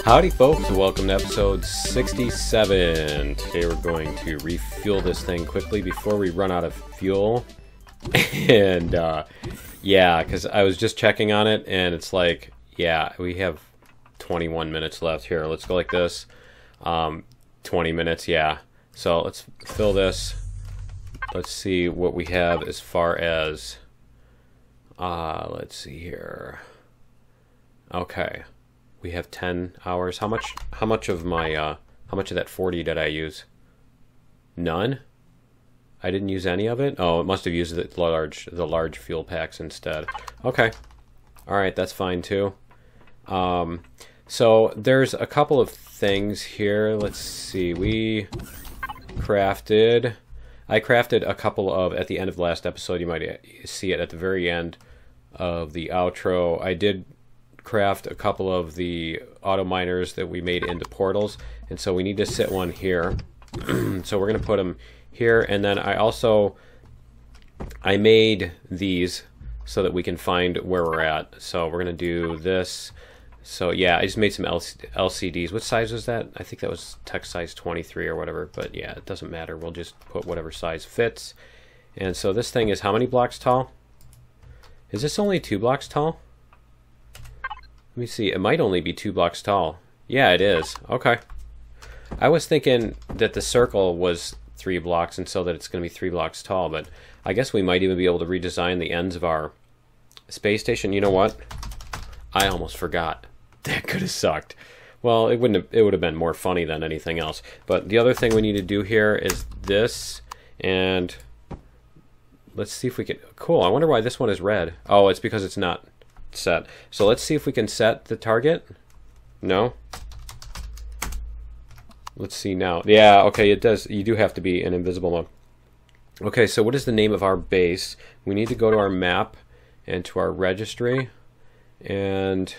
Howdy folks, welcome to episode 67. Today we're going to refuel this thing quickly before we run out of fuel. And yeah, because I was just checking on it and it's like, yeah, we have 21 minutes left here. Let's go like this. 20 minutes, yeah. So let's fill this. Let's see what we have as far as, let's see here. Okay. We have 10 hours. How much of my how much of that 40 did I use? None? I didn't use any of it? Oh, it must have used the large fuel packs instead. Okay. All right, that's fine too. So there's a couple of things here. Let's see. I crafted a couple of, at the end of the last episode, you might see it at the very end of the outro. I did craft a couple of the auto miners that we made into portals, and so we need to sit one here. So we're going to put them here, and then I made these so that we can find where we're at. So we're going to do this. So yeah, I just made some LCDs. What size was that? I think that was text size 23 or whatever, but yeah, it doesn't matter. We'll just put whatever size fits. And so this thing is how many blocks tall? Is this only 2 blocks tall? Let me see. It might only be 2 blocks tall. Yeah, it is. Okay. I was thinking that the circle was 3 blocks and so that it's going to be 3 blocks tall, but I guess we might even be able to redesign the ends of our space station. You know what? I almost forgot. That could have sucked. Well, it wouldn't have, it would have been more funny than anything else. But the other thing we need to do here is this, and let's see if we can... Cool, I wonder why this one is red. Oh, it's because it's not set. So let's see if we can set the target. No? Let's see now. Yeah, okay, it does. You do have to be in invisible mode. Okay, so what is the name of our base? We need to go to our map and to our registry. And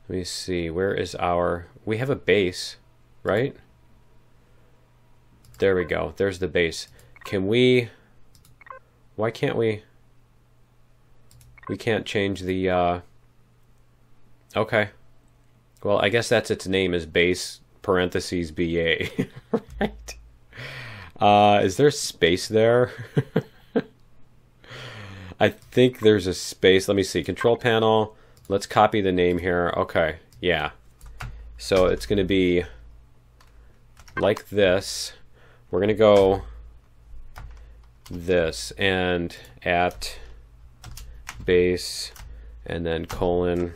let me see, where is our... We have a base, right? There we go. There's the base. Can we... Why can't we... We can't change the... Okay. Well, I guess that's its name, is base parentheses BA. Right? Is there space there? I think there's a space. Let me see. Control panel. Let's copy the name here. Okay. Yeah. So it's going to be like this. We're going to go this and at base and then colon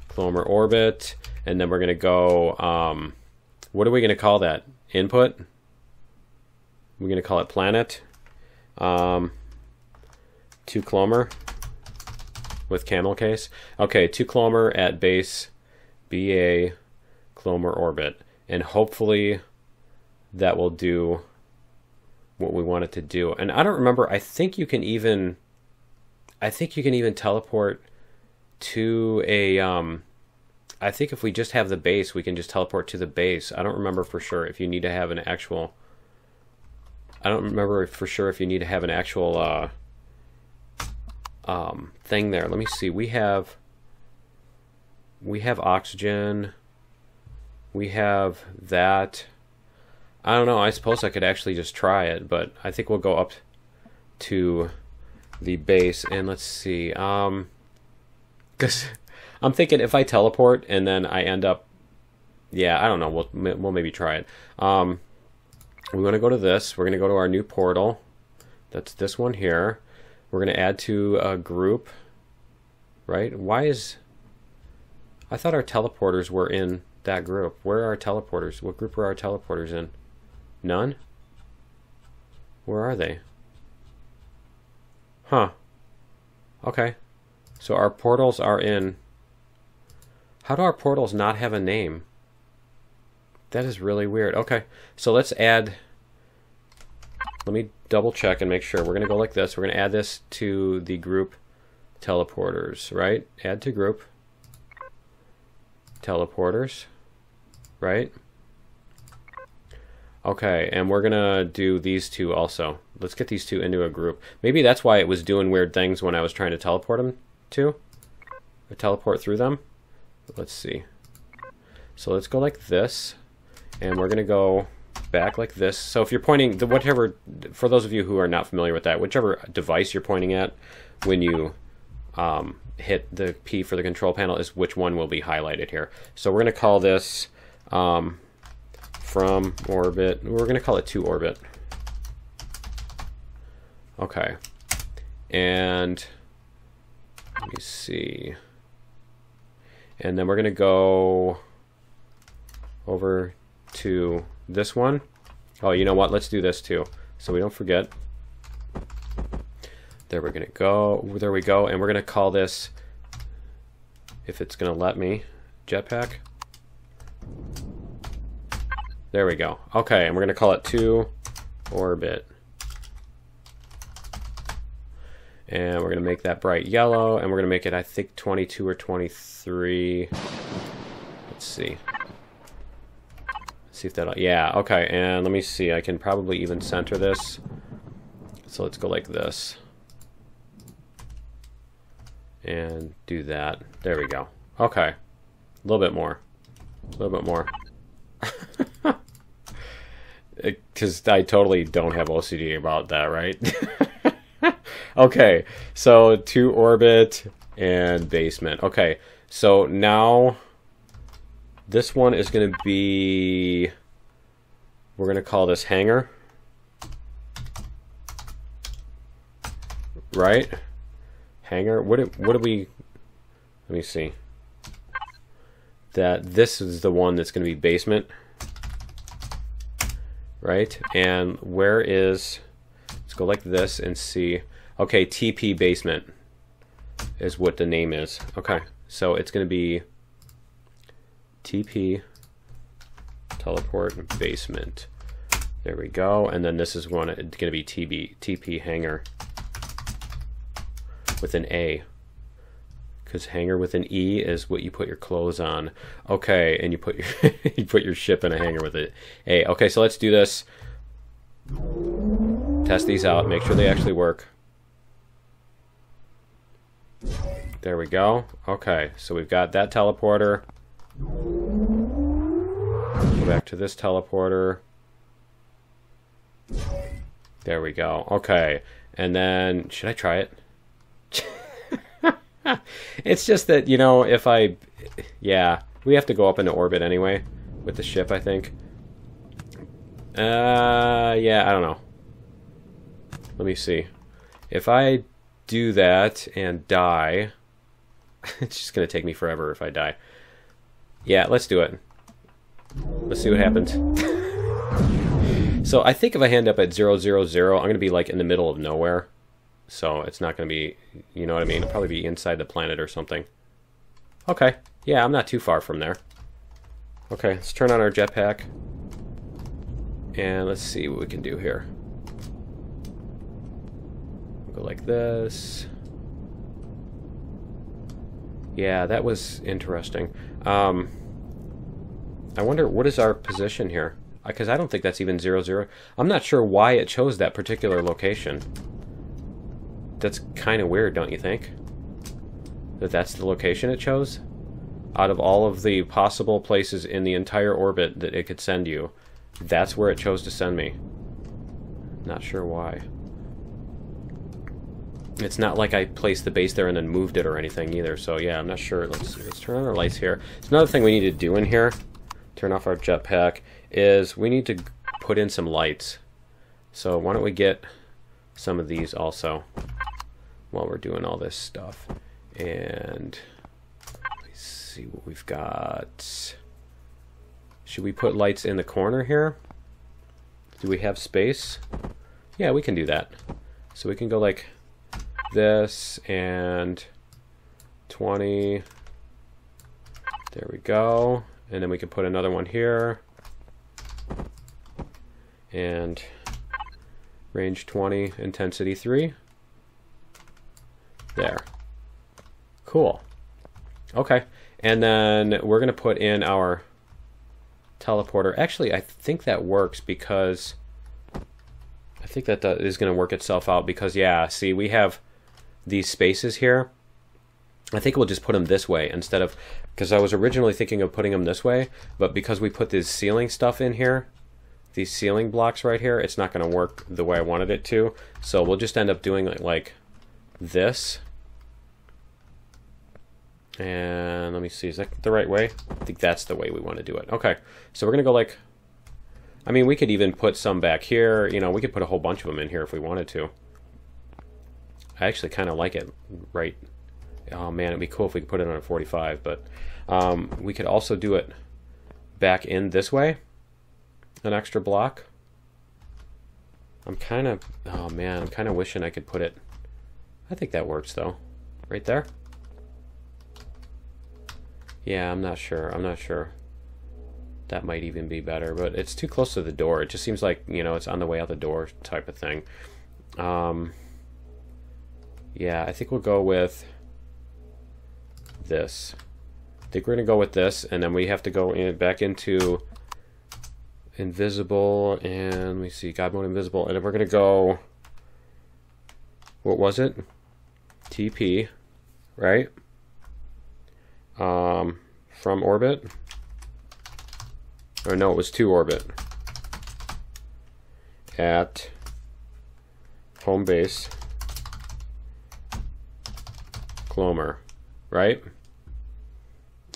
Plummer orbit, and then we're going to go, what are we going to call that? Input? We're going to call it planet. To Plummer with camel case. Okay, to Plummer at base BA Plummer orbit, and hopefully that will do what we want it to do. And I don't remember, I think you can even teleport to a I think if we just have the base, we can just teleport to the base. I don't remember for sure if you need to have an actual... I don't remember for sure if you need to have an actual thing there. Let me see. We have oxygen. We have that. I don't know. I suppose I could actually just try it, but I think we'll go up to the base and let's see. Because I'm thinking if I teleport and then I end up, yeah, I don't know. We'll maybe try it. We want to go to this. We're going to go to our new portal. That's this one here. We're going to add to a group. Right? Why is... I thought our teleporters were in that group. Where are our teleporters? What group are our teleporters in? None? Where are they? Huh. Okay. So our portals are in... How do our portals not have a name? That is really weird. Okay, so let's add... Let me double check and make sure. We're going to go like this. We're going to add this to the group teleporters, right? Add to group teleporters, right? Okay, and we're going to do these two also. Let's get these two into a group. Maybe that's why it was doing weird things when I was trying to teleport them to. Or teleport through them. let's see. So let's go like this, and we're going to go back like this. So if you're pointing, whatever, for those of you who are not familiar with that, whichever device you're pointing at when you hit the P for the control panel is which one will be highlighted here. So we're going to call this from orbit, we're going to call it to orbit. Okay. And let me see. And then we're going to go over to this one. Oh, you know what? Let's do this too, so we don't forget. There we're going to go. There we go. And we're going to call this, if it's going to let me, jetpack. There we go. Okay, and we're going to call it to orbit. And we're going to make that bright yellow, and we're going to make it, I think, 22 or 23. Let's see. See if that'll, yeah, okay, and let me see. I can probably even center this. So let's go like this. And do that. There we go. Okay. A little bit more. A little bit more. Because I totally don't have OCD about that, right? Okay, so to orbit and basement. Okay, so now this one is going to be, we're going to call this hangar. Right? Hangar. What do we, let me see. That this is the one that's going to be basement. Right? And where is, let's go like this and see. Okay, TP basement is what the name is. Okay, so it's going to be TP teleport basement. There we go. And then this is one, it's going to be TP hangar with an A. Because hangar with an E is what you put your clothes on. Okay, and you put your you put your ship in a hangar with an A. Okay, so let's do this. Test these out, make sure they actually work. There we go. Okay, so we've got that teleporter. Go back to this teleporter. There we go. Okay, and then should I try it? It's just that, you know, if I, yeah, we have to go up into orbit anyway with the ship, I think. Yeah, I don't know. Let me see. If I do that and die, it's just going to take me forever if I die. Yeah, let's do it. Let's see what happens. So I think if I end up at 0, 0, 0, I'm going to be like in the middle of nowhere. So it's not going to be, you know what I mean? It'll probably be inside the planet or something. Okay. Yeah, I'm not too far from there. Okay, let's turn on our jetpack. And let's see what we can do here. Go like this. Yeah, that was interesting. I wonder, what is our position here? Because I don't think that's even 0, 0. I'm not sure why it chose that particular location. That's kind of weird, don't you think? That that's the location it chose? Out of all of the possible places in the entire orbit that it could send you, that's where it chose to send me. Not sure why. It's not like I placed the base there and then moved it or anything either, so yeah, I'm not sure. Let's turn on our lights here. So another thing we need to do in here, turn off our jetpack, is we need to put in some lights. So why don't we get some of these also while we're doing all this stuff. And let's see what we've got. Should we put lights in the corner here? Do we have space? Yeah, we can do that. So we can go like this and 20. There we go. And then we can put another one here. And range 20, intensity 3. There. Cool. Okay. And then we're going to put in our teleporter. Actually, I think that works because I think that is going to work itself out because, yeah, see, we have these spaces here. I think we'll just put them this way instead of, because I was originally thinking of putting them this way, but because we put this ceiling stuff in here, these ceiling blocks right here, it's not going to work the way I wanted it to. So we'll just end up doing it like this. And let me see, is that the right way? I think that's the way we want to do it. Okay, so we're going to go like, I mean, we could even put some back here. You know, we could put a whole bunch of them in here if we wanted to. I actually kind of like it right. Oh man, it'd be cool if we could put it on a 45, but we could also do it back in this way, an extra block. I'm kind of, oh man, I'm kind of wishing I could put it, I think that works though, right there. Yeah, I'm not sure. That might even be better, but it's too close to the door. It just seems like, you know, it's on the way out the door type of thing. Yeah, I think we'll go with this. I think we're going to go with this, and then we have to go in back into invisible, and let me see, God mode invisible, and then we're going to go, what was it? TP, right? From orbit, or no, it was to orbit at home base Plummer, right?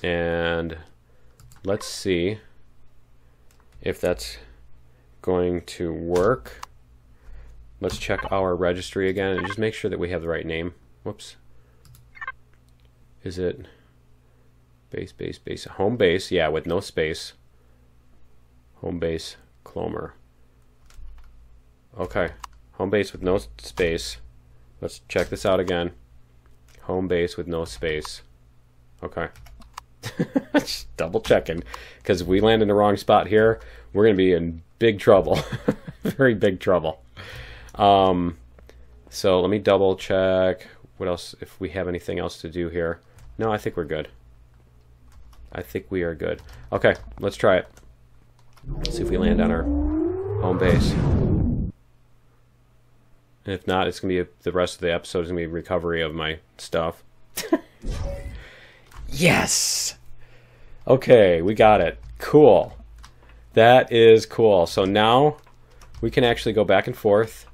And let's see if that's going to work. Let's check our registry again and just make sure that we have the right name. Whoops. Is it base, home base? Yeah, with no space. Home base, Plummer. Okay, home base with no space. Let's check this out again. Home base with no space. Okay. Just double checking, because if we land in the wrong spot here, we're going to be in big trouble. Very big trouble. So let me double check what else, if we have anything else to do here. No, I think we're good. I think we are good. Okay, let's try it. Let's see if we land on our home base. And if not, it's going to be the rest of the episode is going to be recovery of my stuff. Yes! Okay, we got it. Cool. That is cool. So now we can actually go back and forth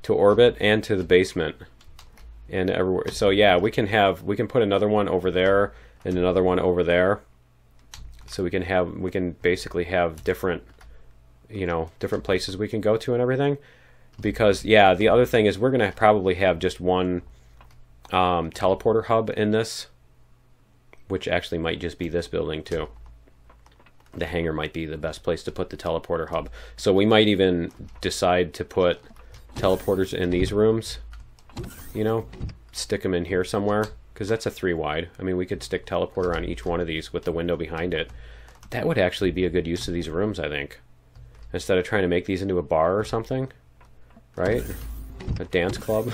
to orbit and to the basement and everywhere. So yeah, we can put another one over there and another one over there. So we can basically have different, you know, different places we can go to and everything. Because yeah, the other thing is we're going to probably have just one teleporter hub in this, which actually might just be this building too. The hangar might be the best place to put the teleporter hub. So we might even decide to put teleporters in these rooms, you know, stick them in here somewhere, because that's a 3 wide. I mean, we could stick teleporter on each one of these with the window behind it. That would actually be a good use of these rooms, I think. Instead of trying to make these into a bar or something, right? A dance club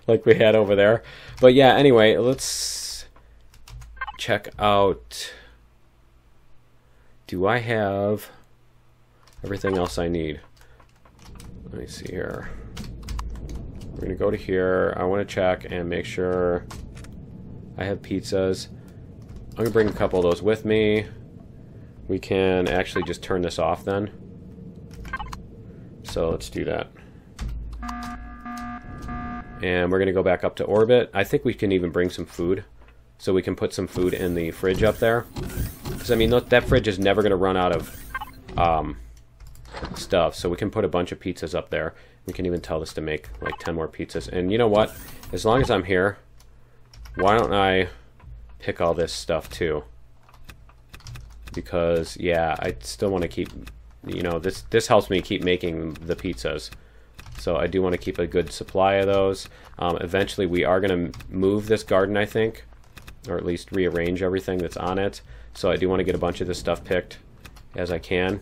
like we had over there. But yeah, anyway, let's check out. Do I have everything else I need? Let me see here. We're going to go to here. I want to check and make sure I have pizzas. I'm going to bring a couple of those with me. We can actually just turn this off then. So let's do that. And we're going to go back up to orbit. I think we can even bring some food. So we can put some food in the fridge up there. Because, I mean, that fridge is never going to run out of stuff. So we can put a bunch of pizzas up there. We can even tell this to make like 10 more pizzas. And you know what? As long as I'm here, why don't I pick all this stuff too? Because, yeah, I still want to keep, you know, this helps me keep making the pizzas. So I do want to keep a good supply of those. Eventually we are going to move this garden, I think. Or at least rearrange everything that's on it. So I do want to get a bunch of this stuff picked as I can.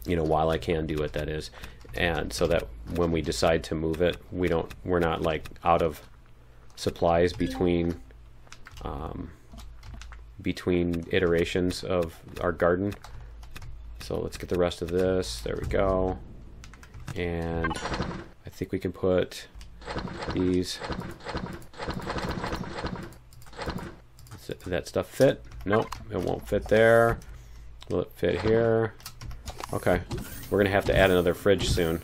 You know, while I can do it, that is. And so that when we decide to move it, we're not like out of supplies between iterations of our garden. So let's get the rest of this. There we go. And I think we can put these Does that stuff fit? Nope, it won't fit there. Will it fit here? Okay, we're gonna have to add another fridge soon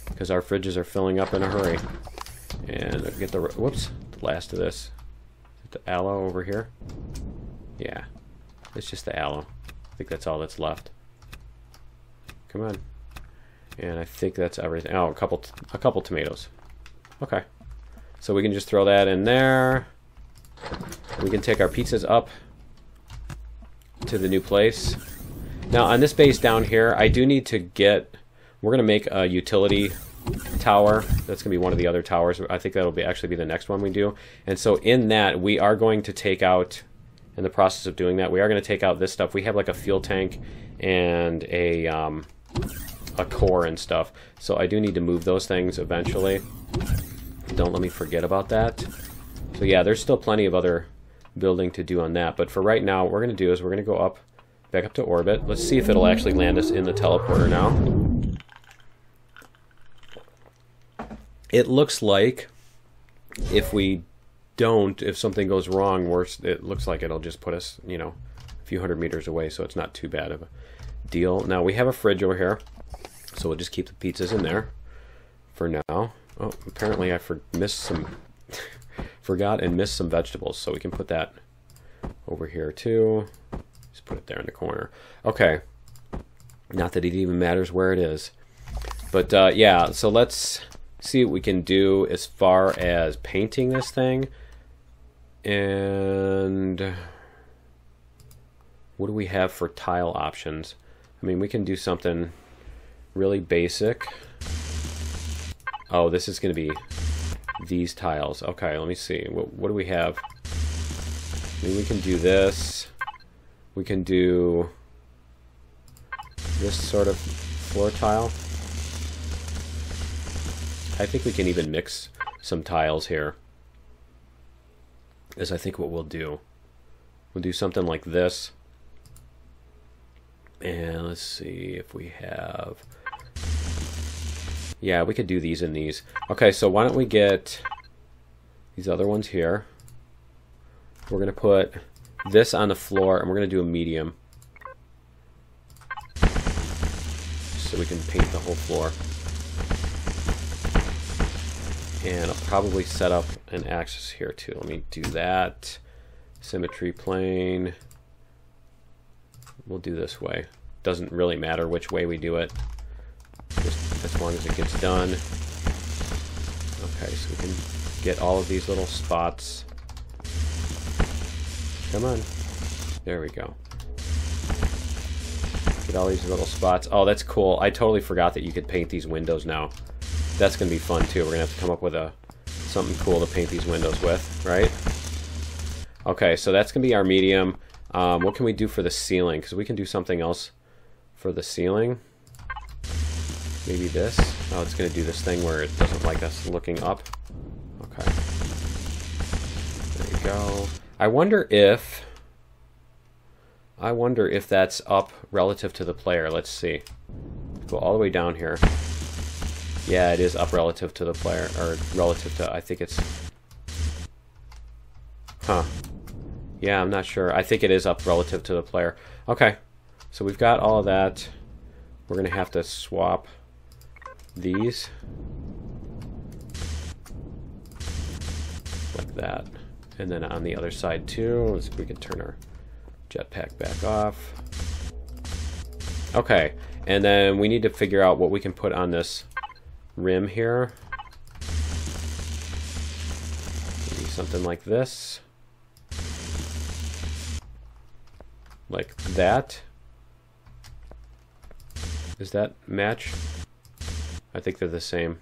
because our fridges are filling up in a hurry. And get the whoops, the last of this. The aloe over here. Yeah, it's just the aloe. I think that's all that's left. Come on. And I think that's everything. Oh, a couple tomatoes. Okay, so we can just throw that in there. We can take our pizzas up to the new place. Now on this base down here, I do need to get, we're going to make a utility tower. That's going to be one of the other towers. I think that'll actually be the next one we do. And so in that, we are going to take out, in the process of doing that, we are going to take out this stuff. We have like a fuel tank and a core and stuff. So I do need to move those things eventually. Don't let me forget about that. So yeah, there's still plenty of other building to do on that. But for right now, what we're going to do is we're going to go up, back up to orbit. Let's see if it'll actually land us in the teleporter now. It looks like if we don't, if something goes wrong, it looks like it'll just put us, you know, a few hundred meters away, so it's not too bad of a deal. Now we have a fridge over here, so we'll just keep the pizzas in there for now. Oh, apparently I forgot and missed some vegetables, so we can put that over here too. Just put it there in the corner. Okay, not that it even matters where it is, but yeah, so let's see what we can do as far as painting this thing. And what do we have for tile options? I mean, we can do something really basic. Oh, this is going to be these tiles. Okay, let me see. What do we have? I mean, we can do this. We can do this sort of floor tile. I think we can even mix some tiles here. Is I think what we'll do. We'll do something like this. And let's see if we have... Yeah, we could do these and these. Okay, so why don't we get these other ones here. We're going to put this on the floor, and we're going to do a medium. So we can paint the whole floor. And I'll probably set up an axis here too. Let me do that. Symmetry plane. We'll do this way. Doesn't really matter which way we do it, just as long as it gets done. Okay, so we can get all of these little spots. Come on. There we go. Get all these little spots. Oh, that's cool. I totally forgot that you could paint these windows now. That's going to be fun too. We're going to have to come up with something cool to paint these windows with, right? Okay, so that's going to be our medium. What can we do for the ceiling? Because we can do something else for the ceiling. Maybe this. Oh, it's going to do this thing where it doesn't like us looking up. Okay. There you go. I wonder if that's up relative to the player. Let's see. Go all the way down here. Yeah, it is up relative to the player, or relative to, I think it's... Huh. Yeah, I'm not sure. I think it is up relative to the player. Okay, so we've got all of that. We're going to have to swap these. Like that. And then on the other side too, we can turn our jetpack back off. Okay, and then we need to figure out what we can put on this rim here. Maybe something like this. Like that. Does that match? I think they're the same.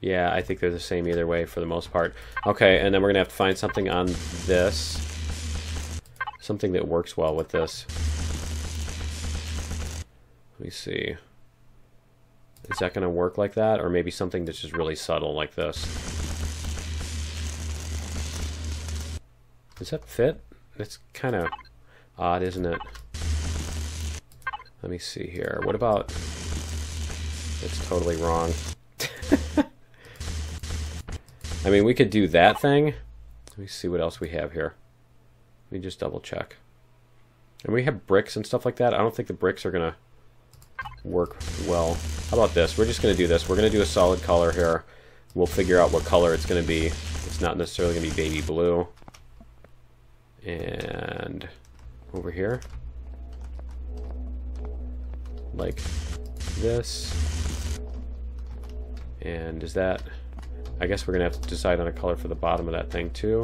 Yeah, I think they're the same either way for the most part. Okay, and then we're going to have to find something on this. Something that works well with this. Let me see. Is that going to work like that? Or maybe something that's just really subtle like this. Does that fit? It's kind of odd, isn't it? Let me see here. What about... It's totally wrong. I mean, we could do that thing. Let me see what else we have here. Let me just double check. And we have bricks and stuff like that. I don't think the bricks are going to work well. How about this? We're just going to do this. We're going to do a solid color here. We'll figure out what color it's going to be. It's not necessarily going to be baby blue. And over here, like this. And is that... I guess we're going to have to decide on a color for the bottom of that thing too.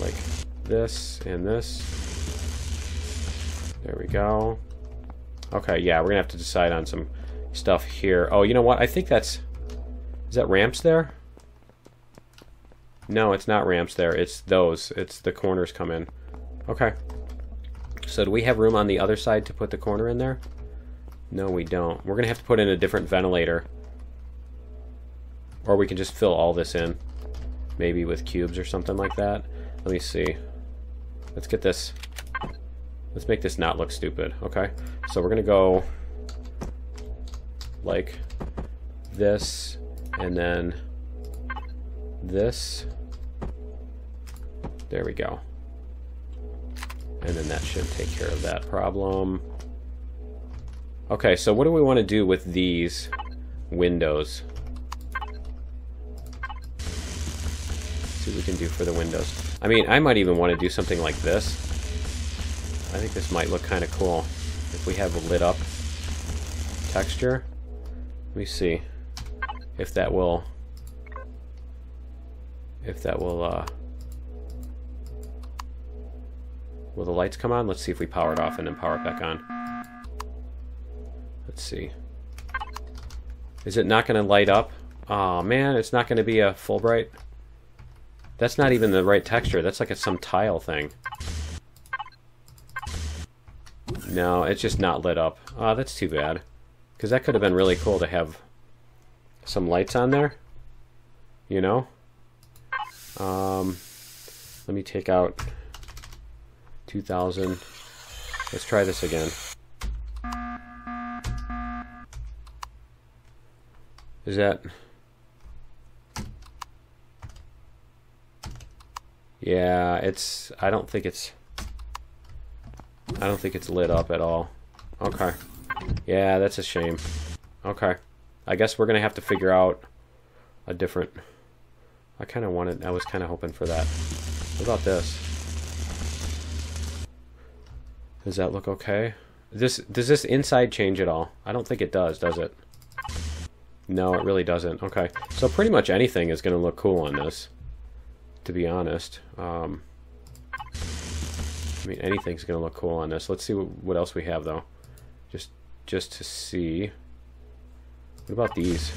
Like this and this. There we go. Okay, yeah, we're going to have to decide on some stuff here. Oh, you know what? I think that's... Is that ramps there? No, it's not ramps there. It's those. It's the corners come in. Okay. So do we have room on the other side to put the corner in there? No, we don't. We're going to have to put in a different ventilator. Or we can just fill all this in. Maybe with cubes or something like that. Let me see. Let's get this. Let's make this not look stupid. Okay. So we're going to go like this. And then this. There we go. And then that should take care of that problem. Okay, so what do we want to do with these windows? Let's see what we can do for the windows. I mean, I might even want to do something like this. I think this might look kind of cool if we have a lit up texture. Let me see if that will... Will the lights come on? Let's see if we power it off and then power it back on. Let's see. Is it not going to light up? Oh man, it's not going to be a full bright. That's not even the right texture. That's like some tile thing. No, it's just not lit up. Oh, that's too bad. Because that could have been really cool to have some lights on there. You know? Let me take out 2000. Let's try this again. Is that... Yeah, it's... I don't think it's lit up at all. Okay. Yeah, that's a shame. Okay. I guess we're gonna have to figure out a different... I was kind of hoping for that. What about this? Does that look okay? Does this inside change at all? I don't think it does it? No, it really doesn't. Okay. So pretty much anything is going to look cool on this, to be honest. I mean, anything's going to look cool on this. Let's see what else we have, though. Just to see. What about these?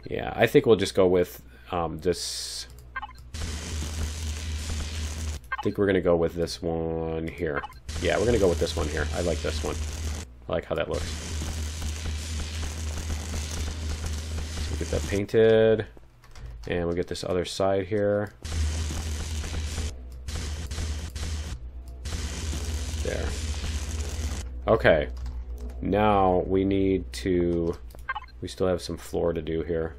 Yeah, I think we'll just go with this. I think we're going to go with this one here. Yeah, we're going to go with this one here. I like this one. I like how that looks. So we'll get that painted. And we'll get this other side here. There. Okay. Now we need to... We still have some floor to do here.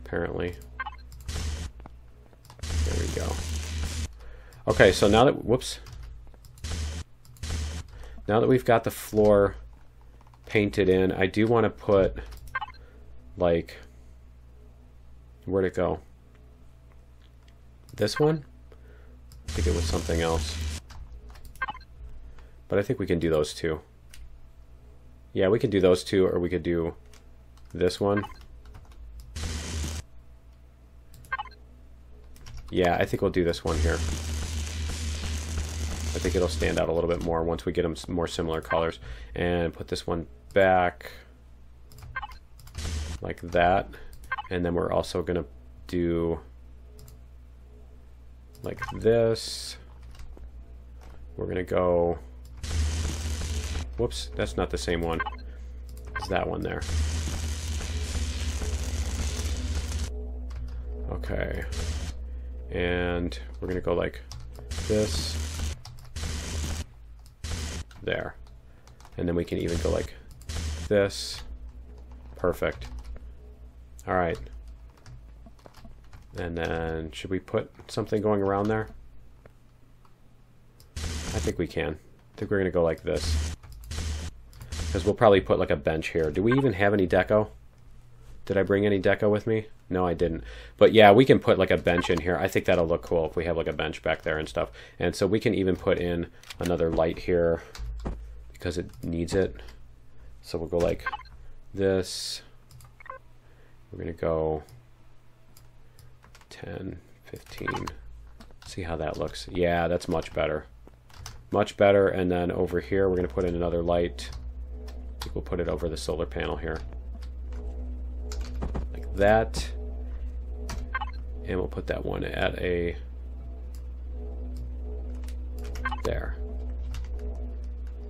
Apparently. There we go. Okay, so now that... Whoops. Now that we've got the floor painted in, I do want to put, like... Where'd it go? This one? I think it was something else. But I think we can do those two. Yeah, we can do those two, or we could do this one. Yeah, I think we'll do this one here. I think it'll stand out a little bit more once we get them more similar colors. And put this one back like that. And then we're also going to do like this. We're going to go... Whoops, that's not the same one. It's that one there. Okay. And we're going to go like this. There. And then we can even go like this. Perfect. All right. And then, should we put something going around there? I think we can. I think we're going to go like this. Because we'll probably put like a bench here. Do we even have any deco? Did I bring any deco with me? No, I didn't. But yeah, we can put like a bench in here. I think that'll look cool if we have like a bench back there and stuff. And so we can even put in another light here because it needs it. So we'll go like this. We're going to go 10, 15. See how that looks. Yeah, that's much better. Much better. And then over here, we're going to put in another light. I think we'll put it over the solar panel here. Like that. And we'll put that one at a... there.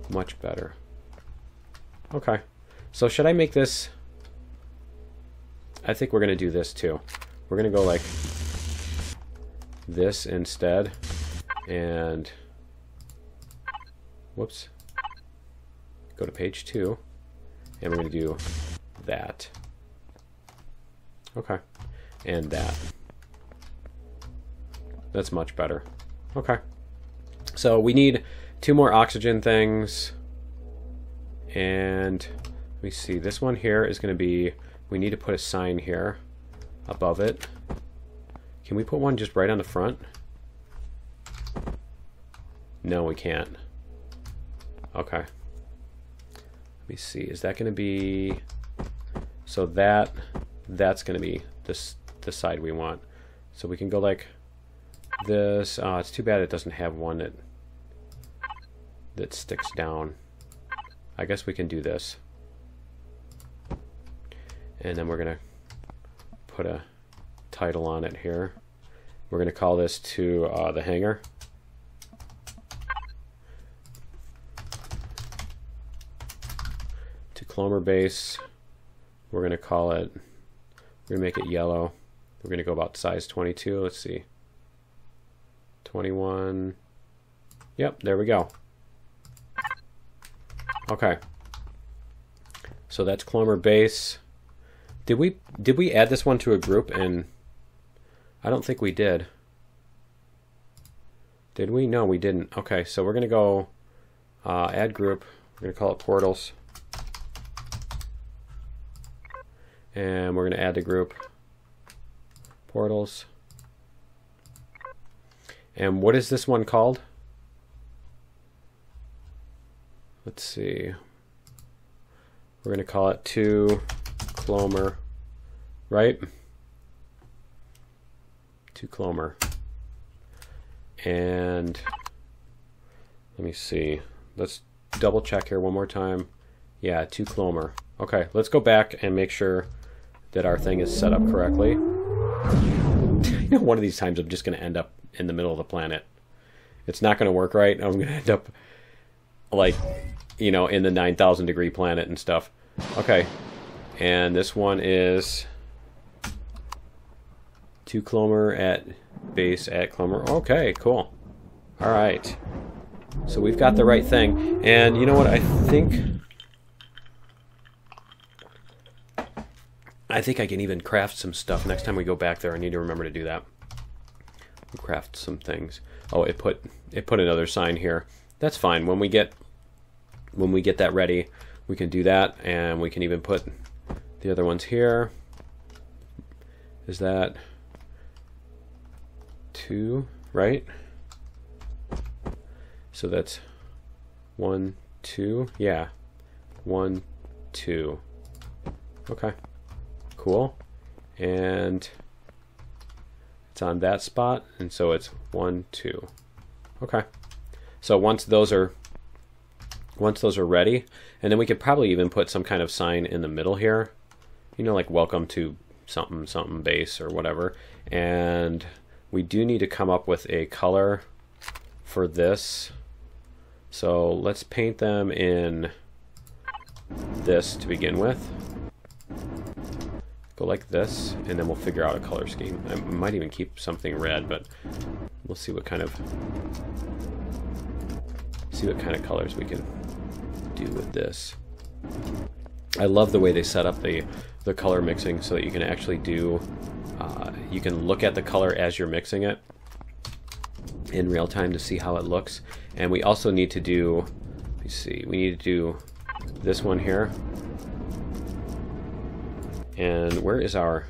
Much better. Okay. So should I make this... I think we're going to do this too. We're going to go like this instead. And... whoops. Go to page 2. And we're going to do that. Okay. And that. That's much better. Okay. So we need 2 more oxygen things. And let me see. This one here is going to be... we need to put a sign here above it. Can we put one just right on the front? No, we can't. Okay. Let me see. Is that going to be... so that's going to be the side we want. So we can go like this. Oh, it's too bad it doesn't have one that sticks down. I guess we can do this. And then we're going to put a title on it here. We're going to call this to the hangar. To Plummer base. We're going to call it, we're going to make it yellow. We're going to go about size 22. Let's see. 21. Yep, there we go. Okay. So that's Plummer base. Did we add this one to a group? And I don't think we did. Did we? No, we didn't. Okay, so we're going to go add group. We're going to call it portals. And we're going to add the group portals. And what is this one called? Let's see. We're going to call it to Plummer, right? To Plummer. And let me see. Let's double check here one more time. Yeah, to Plummer. Okay, let's go back and make sure that our thing is set up correctly. You know, one of these times I'm just going to end up in the middle of the planet. It's not going to work right. I'm going to end up like, you know, in the 9,000 degree planet and stuff. Okay. And this one is to Plummer at base at Plummer. Okay, cool. All right. So we've got the right thing. And you know what? I think I can even craft some stuff. Next time we go back there, I need to remember to do that. We'll craft some things. Oh, it put another sign here. That's fine. When we get that ready, we can do that, and we can even put the other ones here. Is that 2, right? So that's 1, 2. Yeah. 1, 2. Okay. Cool. And it's on that spot, and so it's 1, 2. Okay. So once those are ready, and then we could probably even put some kind of sign in the middle here, you know, like welcome to something something base or whatever. And we do need to come up with a color for this. So let's paint them in this to begin with. Go like this, and then we'll figure out a color scheme. I might even keep something red, but we'll see what kind of colors we can do with this. I love the way they set up the color mixing so that you can actually do, you can look at the color as you're mixing it in real time to see how it looks. And we also need to do, let me see, we need to do this one here. And where is our,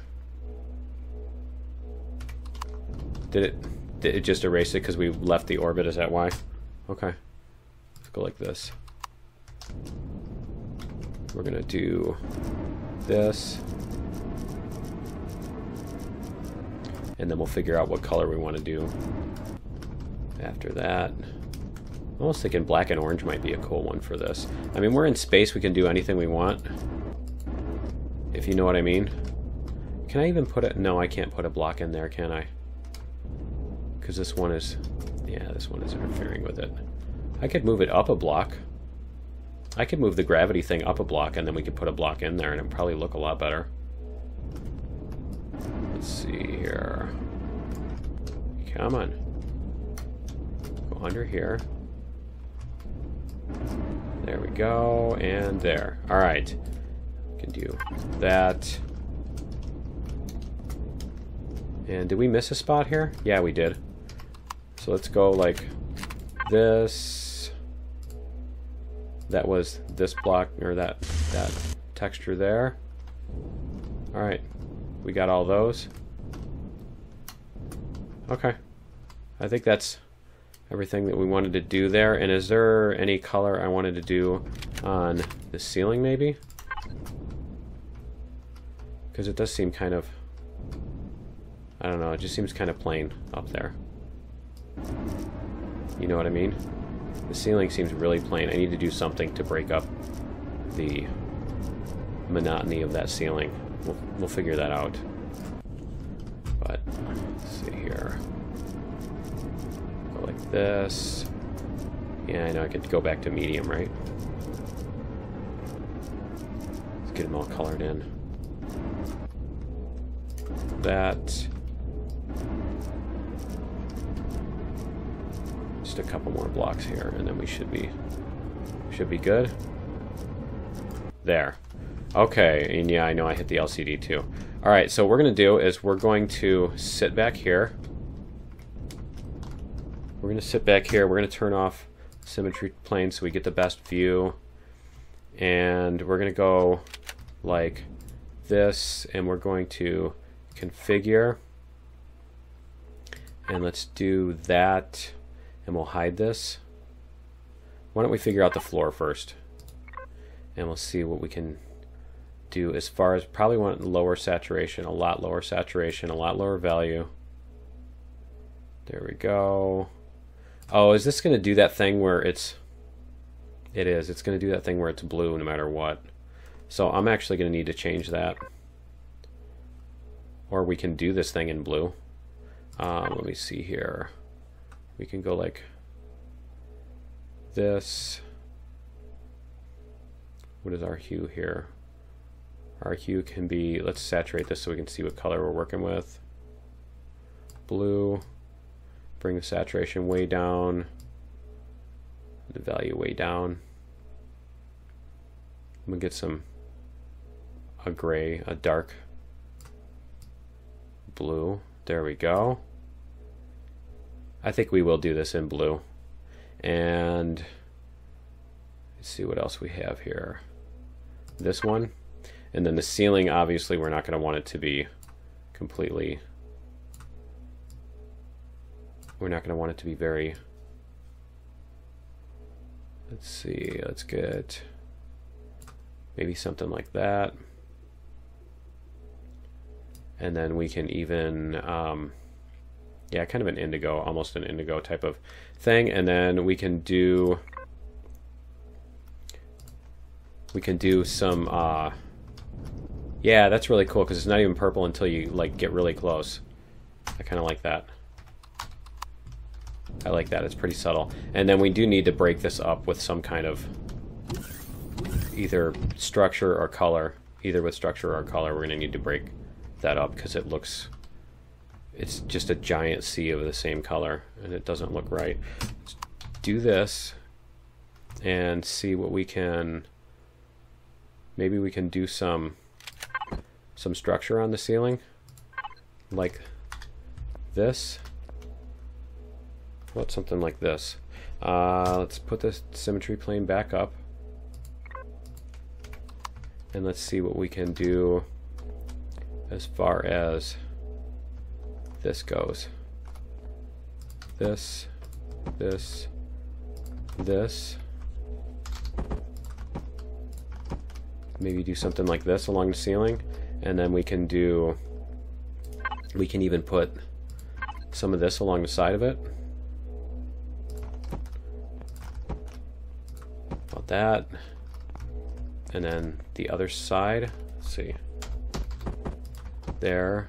did it just erase it because we left the orbit? Is that why? Okay, let's go like this. We're gonna do this, and then we'll figure out what color we want to do after that. I'm almost thinking black and orange might be a cool one for this. I mean, we're in space, we can do anything we want, if you know what I mean. Can I even put it? No, I can't put a block in there, can I? Because this one is, yeah, this one is interfering with it. I could move it up a block. I could move the gravity thing up a block, and then we could put a block in there, and it'd probably look a lot better. Let's see here. Come on. Go under here. There we go, and there. All right. We can do that. And did we miss a spot here? Yeah, we did. So let's go like this. That was this block, or that texture there. All right, we got all those. Okay, I think that's everything that we wanted to do there. And is there any color I wanted to do on the ceiling, maybe? Because it does seem kind of, I don't know, it just seems kind of plain up there. You know what I mean? The ceiling seems really plain. I need to do something to break up the monotony of that ceiling. We'll figure that out. But let's see here. Go like this. Yeah, I know I could go back to medium, right? Let's get them all colored in. That. Just a couple more blocks here, and then we should be good. There. Okay, and yeah, I know I hit the LCD too. All right, so what we're gonna do is we're going to sit back here. We're gonna sit back here. We're gonna turn off symmetry plane so we get the best view, and we're gonna go like this, and we're going to configure, and let's do that. And we'll hide this. Why don't we figure out the floor first? And we'll see what we can do as far as, probably want lower saturation, a lot lower saturation, a lot lower value. There we go. Oh, is this going to do that thing where it's... It is. It's going to do that thing where it's blue no matter what. So I'm actually going to need to change that. Or we can do this thing in blue. Let me see here. We can go like this. What is our hue here? Our hue can be, let's saturate this so we can see what color we're working with. Blue. Bring the saturation way down. The value way down. I'm gonna get a gray, a dark blue. There we go. I think we will do this in blue. And let's see what else we have here. This one. And then the ceiling, obviously, we're not going to want it to be completely... We're not going to want it to be very... Let's see, let's get maybe something like that. And then we can even... yeah, kind of an indigo, almost an indigo type of thing. And then we can do some, yeah, that's really cool because it's not even purple until you like get really close. I kind of like that. I like that, it's pretty subtle. And then we do need to break this up with some kind of either structure or color. Either with structure or color, we're going to need to break that up because it looks... It's just a giant sea of the same color, and it doesn't look right. Let's do this and see what we can... maybe we can do some structure on the ceiling, like this. What, something like this. Let's put this symmetry plane back up, and let's see what we can do as far as this goes. This, this, this. Maybe do something like this along the ceiling, and then we can even put some of this along the side of it. About that. And then the other side, let's see. There.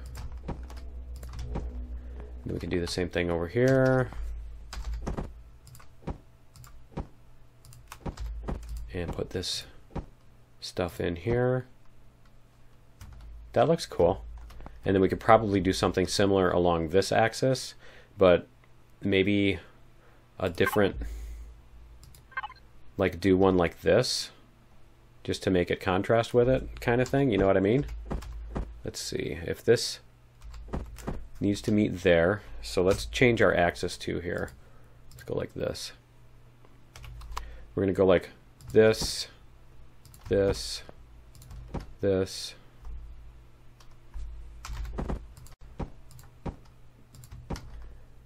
And we can do the same thing over here. And put this stuff in here. That looks cool. And then we could probably do something similar along this axis, but maybe a different, like do one like this, just to make it contrast with it, kind of thing, you know what I mean? Let's see, if this needs to meet there, so let's change our axis to here. Let's go like this. We're gonna go like this, this, this,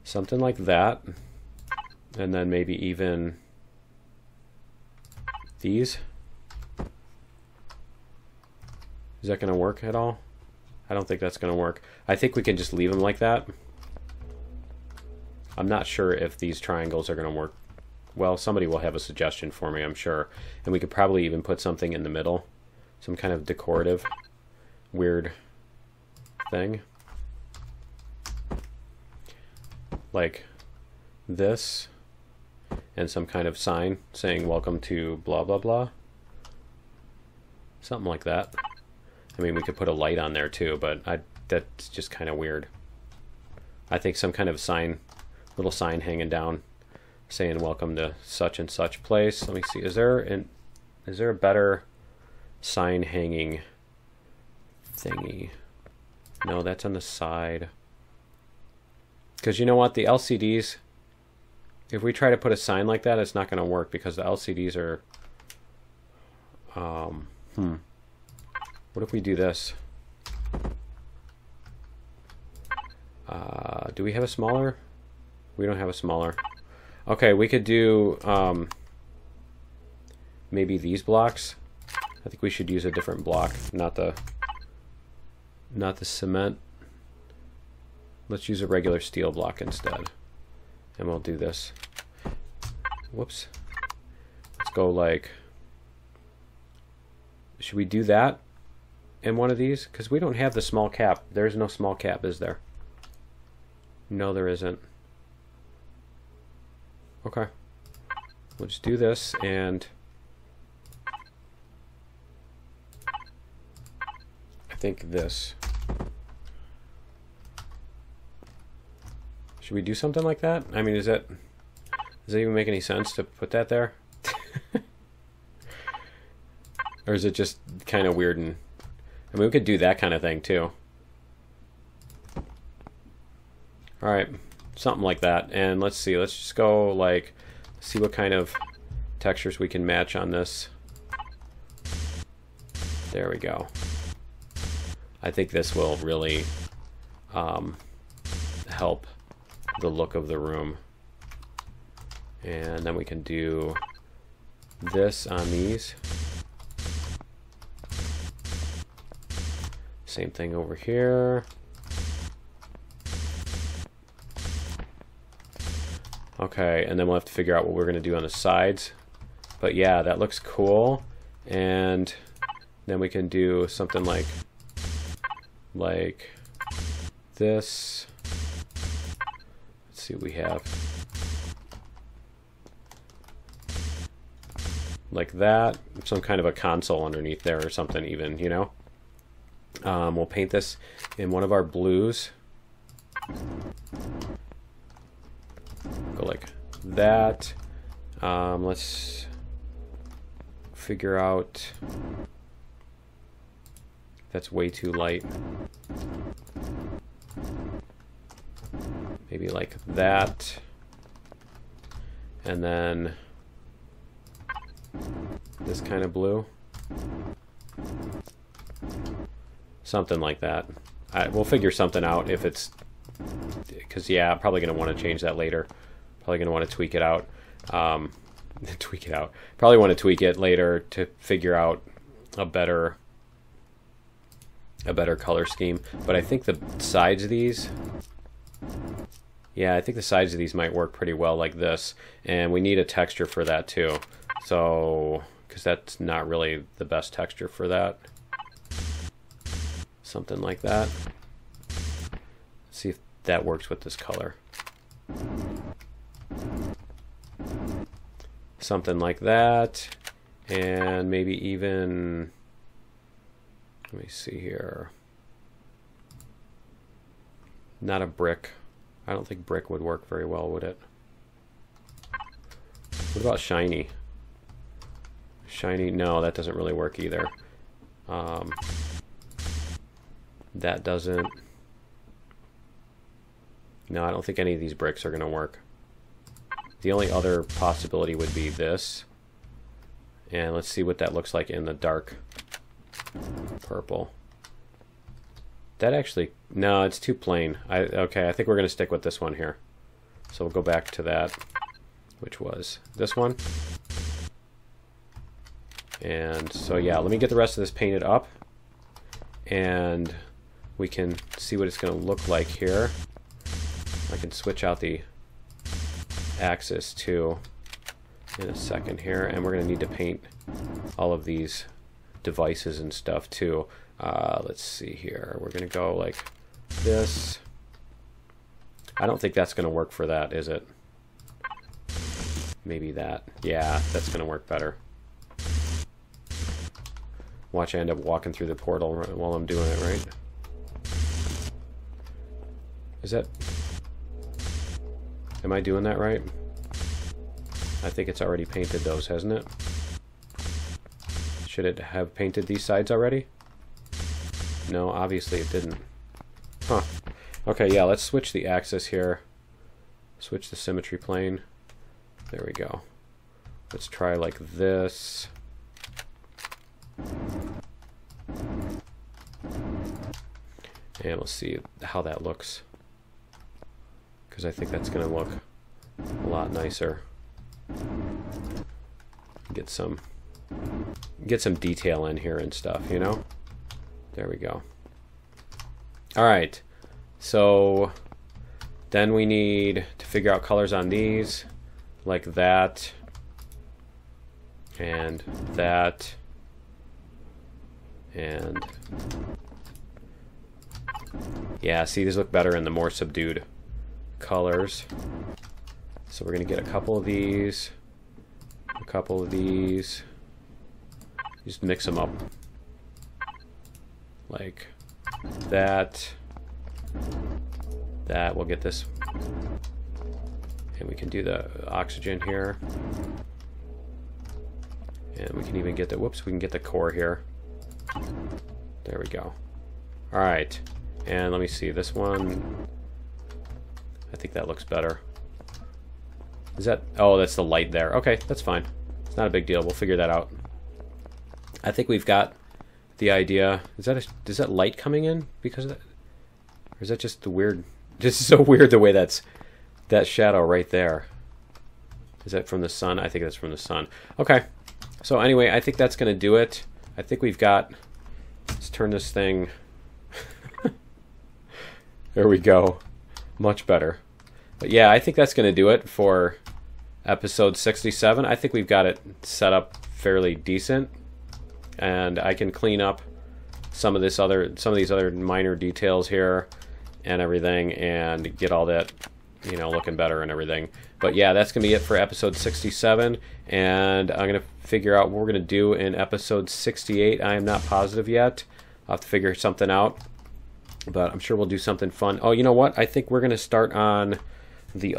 something like that, and then maybe even these. Is that going to work at all? I don't think that's going to work. I think we can just leave them like that. I'm not sure if these triangles are going to work. Well, somebody will have a suggestion for me, I'm sure. And we could probably even put something in the middle. Some kind of decorative, weird thing. Like this. And some kind of sign saying welcome to blah blah blah. Something like that. I mean, we could put a light on there too, but that's just kind of weird. I think some kind of sign, little sign hanging down saying welcome to such and such place. Let me see, is there a better sign hanging thingy? No, that's on the side. Because you know what, the LCDs, if we try to put a sign like that, it's not going to work because the LCDs are what if we do this? Do we have a smaller? We don't have a smaller. Okay, we could do maybe these blocks. I think we should use a different block, not the cement. Let's use a regular steel block instead. And we'll do this. Whoops. Let's go like, should we do that in one of these? Because we don't have the small cap. There's no small cap, is there? No, there isn't. Okay. We'll just do this, and I think this. Should we do something like that? I mean, does that even make any sense to put that there? Or is it just kind of weird? And I mean, we could do that kind of thing too. All right, something like that. And let's see, let's just go like, see what kind of textures we can match on this. There we go. I think this will really help the look of the room. And then we can do this on these. Same thing over here. Okay, and then we'll have to figure out what we're going to do on the sides. But yeah, that looks cool. And then we can do something like this. Let's see what we have. Like that. Some kind of a console underneath there or something even, you know? We'll paint this in one of our blues. Go like that. Let's figure out that's way too light. Maybe like that. And then this kind of blue. Something like that. We'll figure something out if it's... Because, yeah, I'm probably going to want to change that later. Probably going to want to tweak it out. Tweak it out. Probably want to tweak it later to figure out a better color scheme. But I think the sides of these... Yeah, I think the sides of these might work pretty well like this. And we need a texture for that too. So, because that's not really the best texture for that. Something like that. Let's see if that works with this color. Something like that. And maybe even... Let me see here. Not a brick. I don't think brick would work very well, would it? What about shiny? Shiny, no, that doesn't really work either. That doesn't... No, I don't think any of these bricks are going to work. The only other possibility would be this. And let's see what that looks like in the dark purple. That actually... No, it's too plain. Okay, I think we're going to stick with this one here. So we'll go back to that, which was this one. And so, yeah, let me get the rest of this painted up. And we can see what it's going to look like here. I can switch out the axis too in a second here. And we're going to need to paint all of these devices and stuff too. Let's see here. We're going to go like this. I don't think that's going to work for that, is it? Maybe that. Yeah, that's going to work better. Watch I end up walking through the portal while I'm doing it, right? Is that... Am I doing that right? I think it's already painted those, hasn't it? Should it have painted these sides already? No, obviously it didn't. Huh. Okay, yeah, let's switch the axis here. Switch the symmetry plane. There we go. Let's try like this. And we'll see how that looks. Because I think that's going to look a lot nicer. Get some detail in here and stuff, you know? There we go. Alright. So then we need to figure out colors on these. Like that. And that. And yeah, see, these look better in the more subdued colors. So we're going to get a couple of these, a couple of these, just mix them up like that, that. We'll get this, and we can do the oxygen here, and we can even get the, whoops, we can get the core here. There we go. Alright, and let me see, this one, I think that looks better. Is that, oh, that's the light there. Okay, that's fine. It's not a big deal, we'll figure that out. I think we've got the idea. Is that light coming in because of that? Or is that just the weird, just so weird the way that shadow right there. Is that from the sun? I think that's from the sun. Okay, so anyway, I think that's going to do it. I think we've got, let's turn this thing, there we go, much better. But yeah, I think that's going to do it for episode 67. I think we've got it set up fairly decent, and I can clean up some of these other minor details here and everything, and get all that, you know, looking better and everything. But yeah, that's going to be it for episode 67, and I'm going to figure out what we're going to do in episode 68. I am not positive yet. I'll have to figure something out, but I'm sure we'll do something fun. Oh, you know what? I think we're going to start on the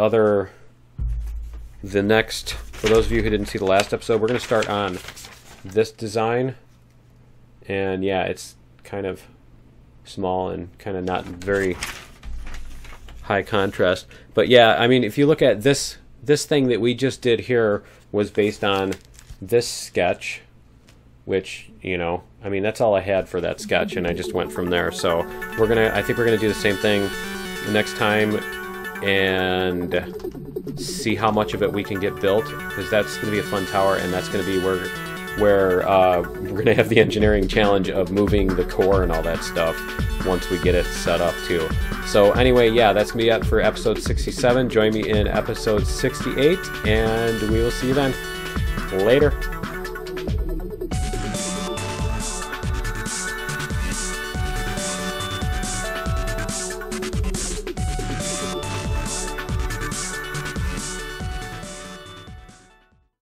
next, for those of you who didn't see the last episode, we're going to start on this design. And yeah, it's kind of small and kind of not very high contrast. But yeah, I mean, if you look at this thing that we just did here was based on this sketch, which, you know, I mean, that's all I had for that sketch, and I just went from there. So I think we're gonna do the same thing the next time and see how much of it we can get built, because that's gonna be a fun tower, and that's gonna be where we're gonna have the engineering challenge of moving the core and all that stuff once we get it set up too. So anyway, yeah, that's gonna be it for episode 67. Join me in episode 68, and we will see you then. Later.